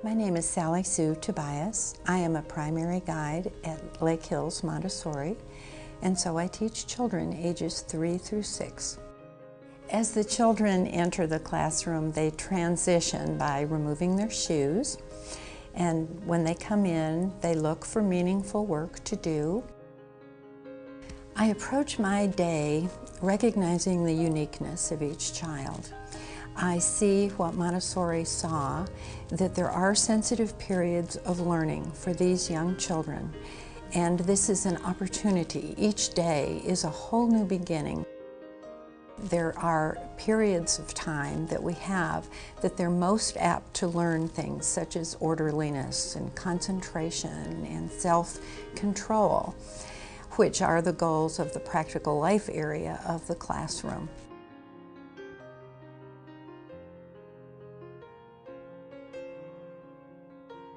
My name is Sally Sue Tobias. I am a primary guide at Lake Hills Montessori, and so I teach children ages 3 through 6. As the children enter the classroom, they transition by removing their shoes, and when they come in, they look for meaningful work to do. I approach my day recognizing the uniqueness of each child. I see what Montessori saw, that there are sensitive periods of learning for these young children, and this is an opportunity. Each day is a whole new beginning. There are periods of time that we have that they're most apt to learn things such as orderliness and concentration and self-control, which are the goals of the practical life area of the classroom.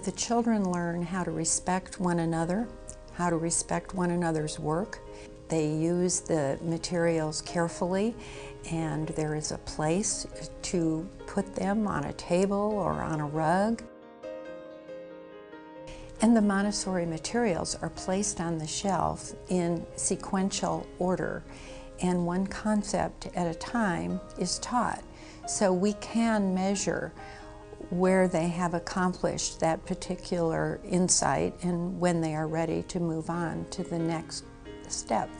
The children learn how to respect one another, how to respect one another's work. They use the materials carefully, and there is a place to put them on a table or on a rug. And the Montessori materials are placed on the shelf in sequential order, and one concept at a time is taught. So we can measure where they have accomplished that particular insight and when they are ready to move on to the next step.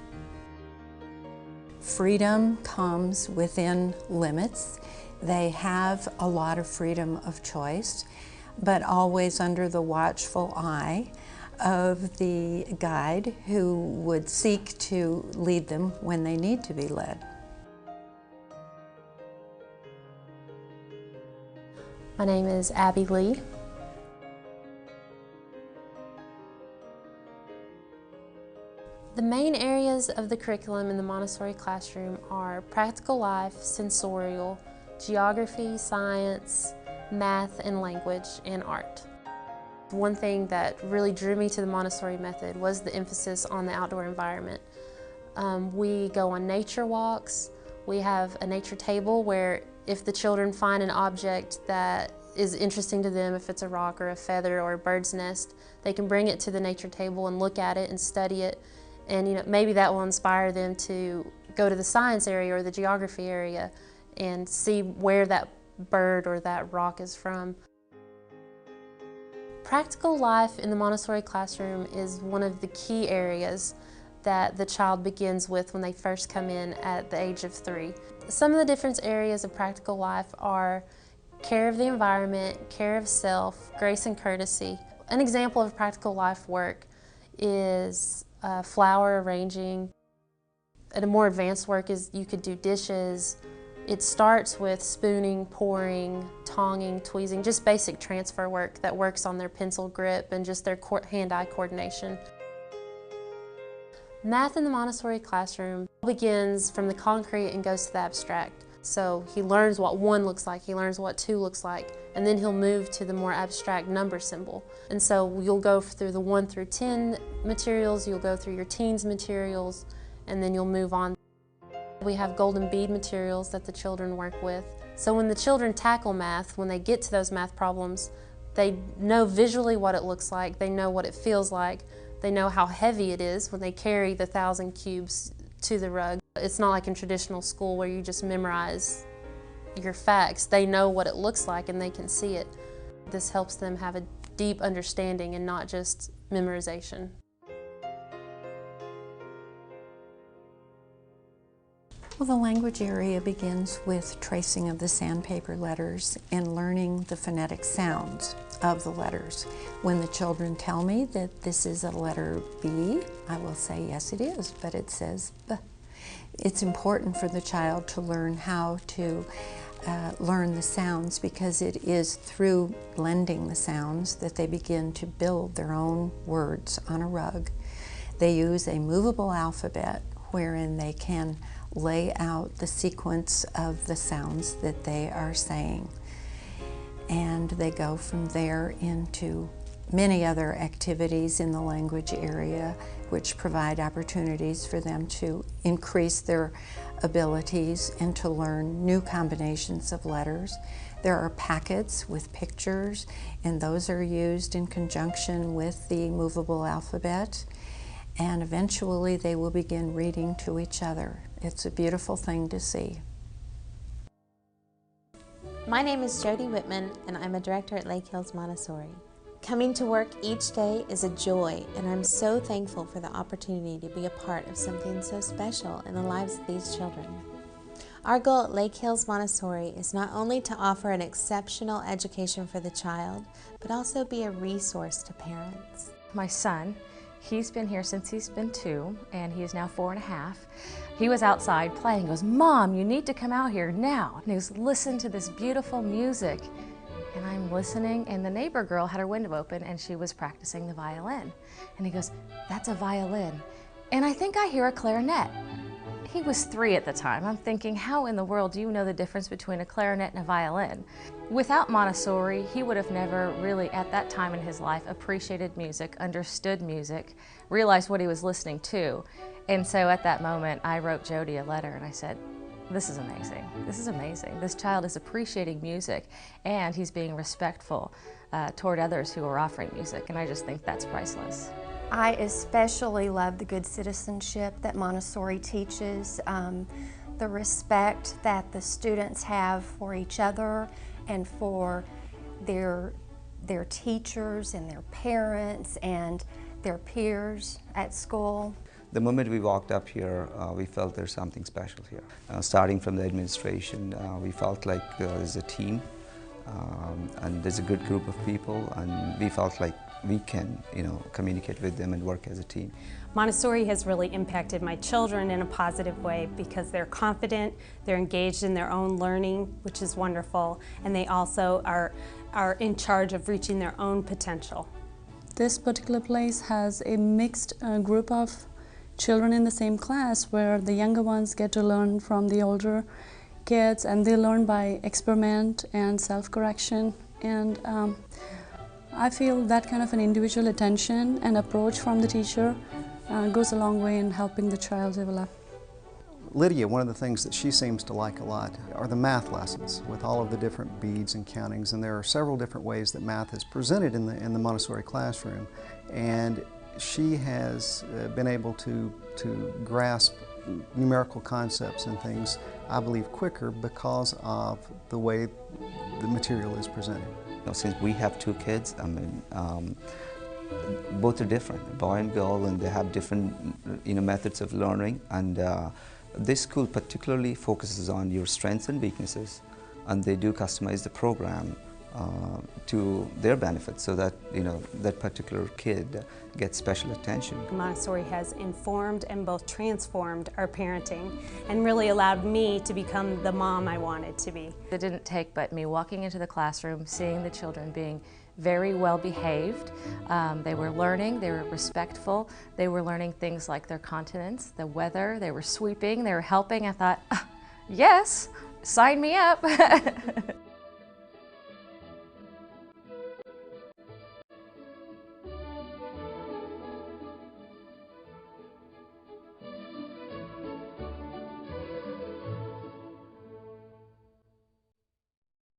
Freedom comes within limits. They have a lot of freedom of choice, but always under the watchful eye of the guide who would seek to lead them when they need to be led. My name is Abby Lee. The main areas of the curriculum in the Montessori classroom are practical life, sensorial, geography, science, math and language, and art. One thing that really drew me to the Montessori method was the emphasis on the outdoor environment. We go on nature walks. We have a nature table where if the children find an object that is interesting to them, if it's a rock or a feather or a bird's nest, they can bring it to the nature table and look at it and study it. And maybe that will inspire them to go to the science area or the geography area and see where that bird or that rock is from. Practical life in the Montessori classroom is one of the key areas that the child begins with when they first come in at the age of 3. Some of the different areas of practical life are care of the environment, care of self, grace and courtesy. An example of practical life work is flower arranging. And a more advanced work is you could do dishes. It starts with spooning, pouring, tonging, tweezing, just basic transfer work that works on their pencil grip and just their hand-eye coordination. Math in the Montessori classroom begins from the concrete and goes to the abstract. So he learns what 1 looks like, he learns what 2 looks like, and then he'll move to the more abstract number symbol. And so you'll go through the 1 through 10 materials, you'll go through your teens materials, and then you'll move on. We have golden bead materials that the children work with. So when the children tackle math, when they get to those math problems, they know visually what it looks like, they know what it feels like, they know how heavy it is when they carry the 1,000 cubes to the rug. It's not like in traditional school where you just memorize your facts. They know what it looks like and they can see it. This helps them have a deep understanding and not just memorization. Well, the language area begins with tracing of the sandpaper letters and learning the phonetic sounds of the letters. When the children tell me that this is a letter B, I will say, yes it is, but it says B. It's important for the child to learn how to learn the sounds, because it is through blending the sounds that they begin to build their own words on a rug. They use a movable alphabet wherein they can lay out the sequence of the sounds that they are saying. And they go from there into many other activities in the language area which provide opportunities for them to increase their abilities and to learn new combinations of letters. There are packets with pictures, and those are used in conjunction with the movable alphabet. And eventually they will begin reading to each other. It's a beautiful thing to see. My name is Jody Whitman, and I'm a director at Lake Hills Montessori. Coming to work each day is a joy, and I'm so thankful for the opportunity to be a part of something so special in the lives of these children. Our goal at Lake Hills Montessori is not only to offer an exceptional education for the child, but also be a resource to parents. My son, he's been here since he's been 2, and he is now 4.5. He was outside playing. He goes, "Mom, you need to come out here now." And he goes, "Listen to this beautiful music." And I'm listening, and the neighbor girl had her window open, and she was practicing the violin. And he goes, "That's a violin." And I think I hear a clarinet. He was 3 at the time. I'm thinking, how in the world do you know the difference between a clarinet and a violin? Without Montessori, he would have never really, at that time in his life, appreciated music, understood music, realized what he was listening to. And so at that moment, I wrote Jody a letter, and I said, "This is amazing. This is amazing. This child is appreciating music, and he's being respectful toward others who are offering music." And I just think that's priceless. I especially love the good citizenship that Montessori teaches, the respect that the students have for each other and for their teachers and their parents and their peers at school. The moment we walked up here, we felt there's something special here. Starting from the administration, we felt like there's a team and there's a good group of people, and we felt like we can, communicate with them and work as a team. Montessori has really impacted my children in a positive way because they're confident, they're engaged in their own learning, which is wonderful, and they also are in charge of reaching their own potential. This particular place has a mixed group of children in the same class, where the younger ones get to learn from the older kids, and they learn by experiment and self-correction. And I feel that kind of an individual attention and approach from the teacher goes a long way in helping the child develop. Lydia, one of the things that she seems to like a lot are the math lessons with all of the different beads and countings, and there are several different ways that math is presented in the Montessori classroom, and she has been able to grasp numerical concepts and things, I believe, quicker because of the way the material is presented. Since we have 2 kids, both are different, boy and girl, and they have different methods of learning. And this school particularly focuses on your strengths and weaknesses, and they do customize the program to their benefit, so that that particular kid gets special attention. Montessori has informed and both transformed our parenting and really allowed me to become the mom I wanted to be. It didn't take but me walking into the classroom, seeing the children being very well behaved. They were learning, they were respectful, they were learning things like their continence, the weather, they were sweeping, they were helping. I thought, yes, sign me up.